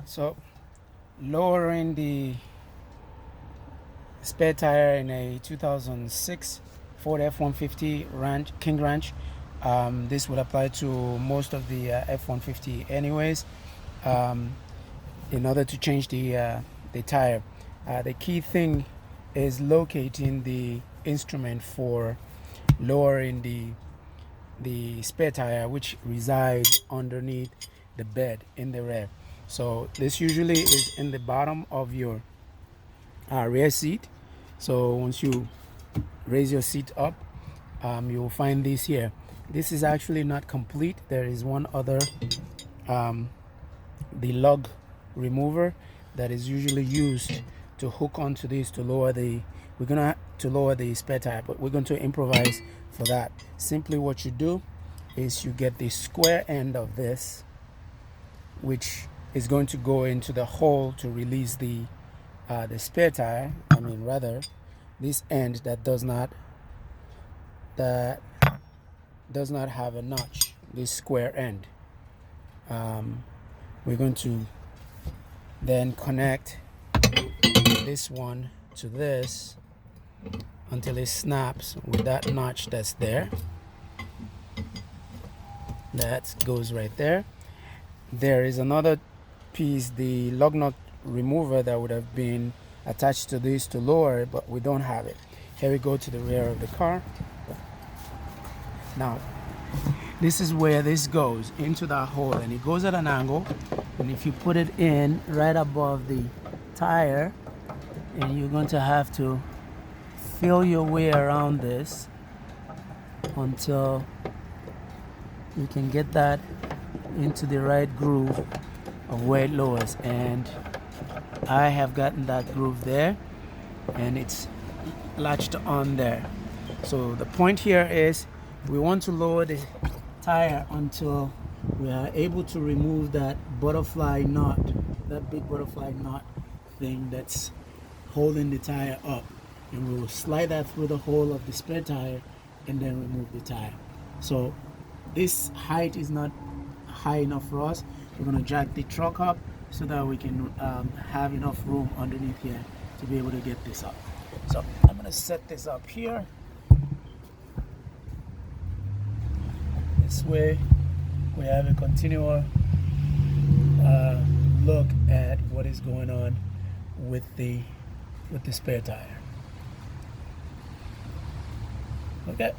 So lowering the spare tire in a 2006 Ford F150 King Ranch. This would apply to most of the F150 anyways. In order to change the tire, the key thing is locating the instrument for lowering the spare tire, which resides underneath the bed in the rear. So this usually is in the bottom of your rear seat. So once you raise your seat up, you will find this here. This is actually not complete. There is one other, the lug remover, that is usually used to hook onto this to lower the lower the spare tire, but we're going to improvise for that. Simply what you do is you get the square end of this, which is going to go into the hole to release the spare tire. I mean, rather, this end that does not have a notch, this square end. We're going to then connect this one to this until it snaps with that notch that's there. That goes right there. There is another piece, the lug nut remover, that would have been attached to this to lower it, but we don't have it. Here we go to the rear of the car. Now, this is where this goes into that hole, and it goes at an angle. And if you put it in right above the tire, and you're going to have to feel your way around this until you can get that into the right groove of where it lowers. And I have gotten that groove there, and it's latched on there. So the point here is we want to lower the tire until we are able to remove that butterfly knot, that big butterfly knot thing that's holding the tire up, and we will slide that through the hole of the spare tire and then remove the tire. So this height is not high enough for us. We're going to jack the truck up so that we can have enough room underneath here to be able to get this up. So I'm going to set this up here. This way we have a continual look at what is going on with the spare tire. Okay.